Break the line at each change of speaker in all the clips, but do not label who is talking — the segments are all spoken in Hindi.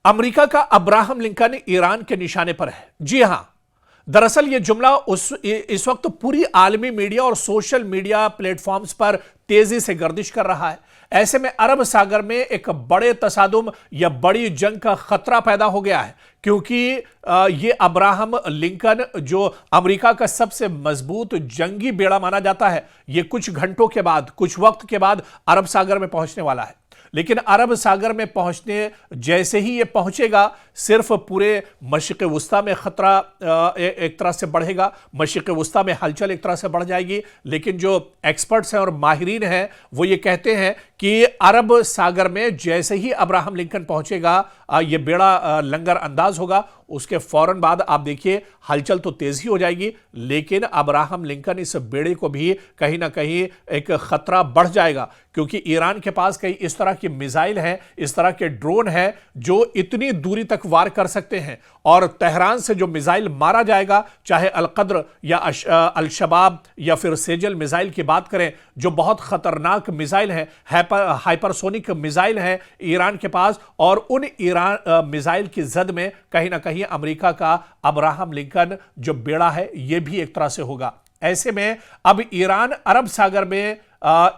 अमेरिका का अब्राहम लिंकन ईरान के निशाने पर है। जी हां, दरअसल यह जुमला इस वक्त पूरी आलमी मीडिया और सोशल मीडिया प्लेटफॉर्म्स पर तेजी से गर्दिश कर रहा है। ऐसे में अरब सागर में एक बड़े तसादुम या बड़ी जंग का खतरा पैदा हो गया है, क्योंकि ये अब्राहम लिंकन जो अमेरिका का सबसे मजबूत जंगी बेड़ा माना जाता है, ये कुछ घंटों के बाद, कुछ वक्त के बाद अरब सागर में पहुंचने वाला है। लेकिन अरब सागर में पहुंचने जैसे ही ये पहुंचेगा, सिर्फ पूरे मशरिक़ वुस्ता में खतरा एक तरह से बढ़ेगा, मशरिक़ वुस्ता में हलचल एक तरह से बढ़ जाएगी। लेकिन जो एक्सपर्ट्स हैं और माहिरीन हैं वो ये कहते हैं कि अरब सागर में जैसे ही अब्राहम लिंकन पहुंचेगा, ये बेड़ा लंगर अंदाज होगा, उसके फौरन बाद आप देखिए हलचल तो तेज ही हो जाएगी, लेकिन अब्राहम लिंकन इस बेड़े को भी कहीं ना कहीं एक खतरा बढ़ जाएगा, क्योंकि ईरान के पास कई इस तरह की मिसाइल हैं, इस तरह के ड्रोन हैं जो इतनी दूरी तक वार कर सकते हैं। और तेहरान से जो मिसाइल मारा जाएगा, चाहे अलकद्र या अल-शबाब या फिर सेजल मिसाइल की बात करें, जो बहुत खतरनाक मिसाइल है, हाइपरसोनिक मिसाइल है ईरान के पास, और उन ईरान मिसाइल की जद में कहीं ना कहीं अमेरिका का अब्राहम लिंकन जो बेड़ा है ये भी एक तरह से होगा। ऐसे में अब ईरान अरब सागर में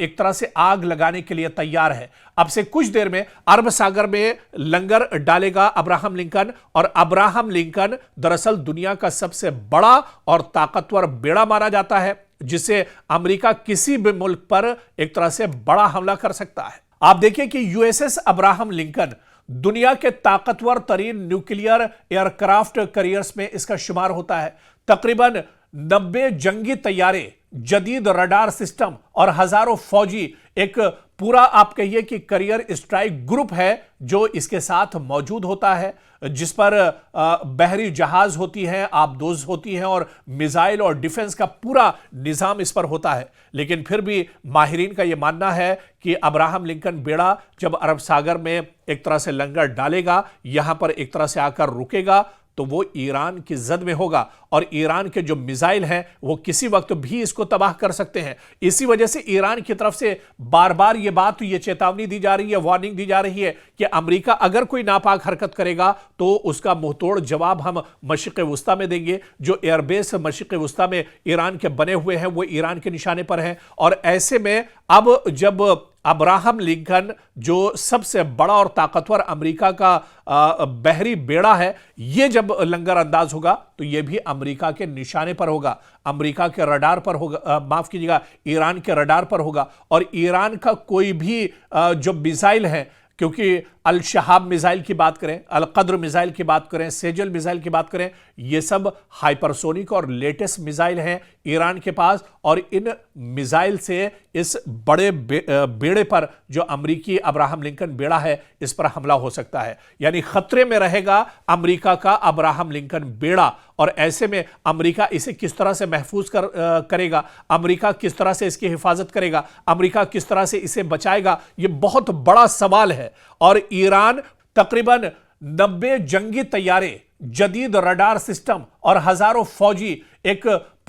एक तरह से आग लगाने के लिए तैयार है। अब से कुछ देर में अरब सागर में लंगर डालेगा अब्राहम लिंकन, और अब्राहम लिंकन दरअसल दुनिया का सबसे बड़ा और ताकतवर बेड़ा माना जाता है, जिससे अमेरिका किसी भी मुल्क पर एक तरह से बड़ा हमला कर सकता है। आप देखिए कि यूएसएस अब्राहम लिंकन दुनिया के ताकतवर तरीन न्यूक्लियर एयरक्राफ्ट कैरियर्स में इसका शुमार होता है। तकरीबन 90 जंगी तैयारे, जदीद रडार सिस्टम और हजारों फौजी, एक पूरा आप कहिए कि करियर स्ट्राइक ग्रुप है जो इसके साथ मौजूद होता है, जिस पर बहरी जहाज होती हैं, आबदोज होती हैं, और मिसाइल और डिफेंस का पूरा निजाम इस पर होता है। लेकिन फिर भी माहिरीन का यह मानना है कि अब्राहम लिंकन बेड़ा जब अरब सागर में एक तरह से लंगर डालेगा, यहां पर एक तरह से आकर रुकेगा, तो वो ईरान की जद में होगा, और ईरान के जो मिसाइल हैं वो किसी वक्त भी इसको तबाह कर सकते हैं। इसी वजह से ईरान की तरफ से बार बार ये चेतावनी दी जा रही है, वार्निंग दी जा रही है कि अमेरिका अगर कोई नापाक हरकत करेगा तो उसका मुंहतोड़ जवाब हम मशरिक़ वुस्ता में देंगे। जो एयरबेस मशरिक़ वुस्ता में ईरान के बने हुए हैं वो ईरान के निशाने पर हैं। और ऐसे में अब जब अब्राहम लिंकन जो सबसे बड़ा और ताकतवर अमेरिका का बहरी बेड़ा है, ये जब लंगर अंदाज होगा तो ये भी अमेरिका के निशाने पर होगा, अमेरिका के रडार पर होगा, माफ कीजिएगा, ईरान के रडार पर होगा। और ईरान का कोई भी जो मिसाइल है, क्योंकि अल-शहाब मिसाइल की बात करें, अलकद्र मिसाइल की बात करें, सेजल मिसाइल की बात करें, ये सब हाइपरसोनिक और लेटेस्ट मिसाइल हैं ईरान के पास। और इन मिसाइल से इस बड़े बेड़े पर जो अमेरिकी अब्राहम लिंकन बेड़ा है, इस पर हमला हो सकता है। यानी खतरे में रहेगा अमेरिका का अब्राहम लिंकन बेड़ा। और ऐसे में अमेरिका इसे किस तरह से महफूज करेगा, अमेरिका किस तरह से इसकी हिफाजत करेगा, अमेरिका किस तरह से इसे बचाएगा, यह बहुत बड़ा सवाल है। और ईरान तकरीबन 90 जंगी तैयारे, जदीद रडार सिस्टम और हजारों फौजी, एक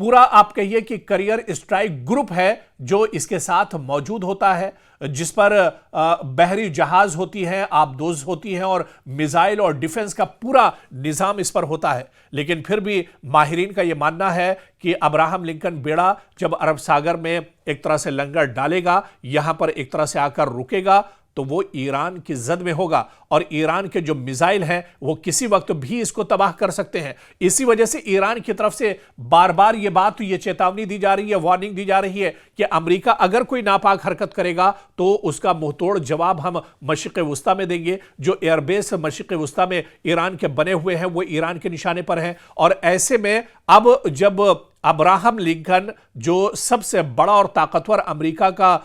पूरा आप कहिए कि करियर स्ट्राइक ग्रुप है जो इसके साथ मौजूद होता है, जिस पर बहरी जहाज होती हैं, आबदोज होती हैं, और मिसाइल और डिफेंस का पूरा निजाम इस पर होता है। लेकिन फिर भी माहिरीन का यह मानना है कि अब्राहम लिंकन बेड़ा जब अरब सागर में एक तरह से लंगर डालेगा, यहां पर एक तरह से आकर रुकेगा, तो वो ईरान की जद में होगा, और ईरान के जो मिसाइल हैं वो किसी वक्त भी इसको तबाह कर सकते हैं। इसी वजह से ईरान की तरफ से बार बार ये चेतावनी दी जा रही है, वार्निंग दी जा रही है कि अमेरिका अगर कोई नापाक हरकत करेगा तो उसका मुंहतोड़ जवाब हम मशरिक़ वुस्ता में देंगे। जो एयरबेस मशरिक़ वुस्ता में ईरान के बने हुए हैं वो ईरान के निशाने पर हैं। और ऐसे में अब जब अब्राहम लिंकन जो सबसे बड़ा और ताकतवर अमेरिका का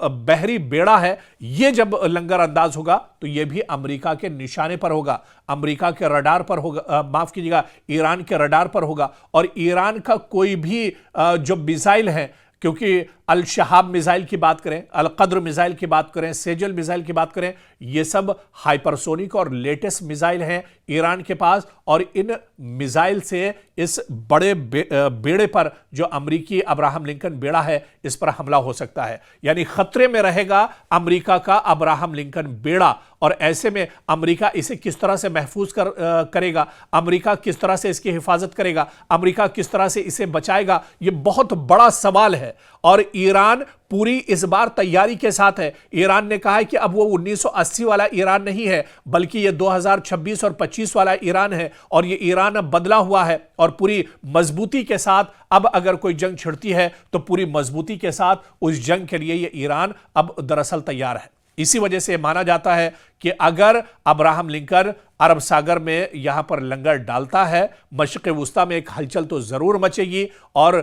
बहरी बेड़ा है, ये जब लंगर अंदाज होगा तो ये भी अमेरिका के निशाने पर होगा, अमेरिका के रडार पर होगा, माफ कीजिएगा, ईरान के रडार पर होगा। और ईरान का कोई भी जो मिसाइल है, क्योंकि अल-शहाब मिसाइल की बात करें, अलकद्र मिसाइल की बात करें, सेजल मिसाइल की बात करें, ये सब हाइपरसोनिक और लेटेस्ट मिसाइल हैं ईरान के पास। और इन मिसाइल से इस बड़े बेड़े पर जो अमेरिकी अब्राहम लिंकन बेड़ा है इस पर हमला हो सकता है। यानी खतरे में रहेगा अमेरिका का अब्राहम लिंकन बेड़ा, और ऐसे में अमेरिका इसे किस तरह से महफूज करेगा, अमेरिका किस तरह से इसकी हिफाजत करेगा, अमेरिका किस तरह से इसे बचाएगा, यह बहुत बड़ा सवाल है। और ईरान पूरी इस बार तैयारी के साथ है। ईरान ने कहा है कि अब वो 1980 वाला ईरान नहीं है, बल्कि ये 2026 और 25 वाला ईरान है, और ये ईरान अब बदला हुआ है और पूरी मजबूती के साथ अब अगर कोई जंग छिड़ती है तो पूरी मजबूती के साथ उस जंग के लिए ये ईरान अब दरअसल तैयार है। इसी वजह से माना जाता है कि अगर अब्राहम लिंकन अरब सागर में यहां पर लंगर डालता है, मशरिक़ वुस्ता में एक हलचल तो जरूर मचेगी। और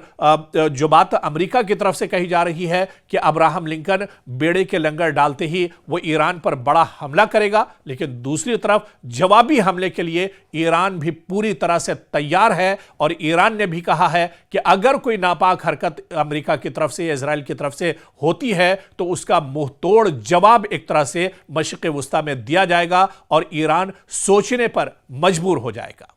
जो बात अमेरिका की तरफ से कही जा रही है कि अब्राहम लिंकन बेड़े के लंगर डालते ही वो ईरान पर बड़ा हमला करेगा, लेकिन दूसरी तरफ जवाबी हमले के लिए ईरान भी पूरी तरह से तैयार है। और ईरान ने भी कहा है कि अगर कोई नापाक हरकत अमेरिका की तरफ से या इजराइल की तरफ से होती है तो उसका मुंहतोड़ जवाब एक तरह से मशरिक़ वुस्ता में दिया जाएगा और ईरान सोचने पर मजबूर हो जाएगा।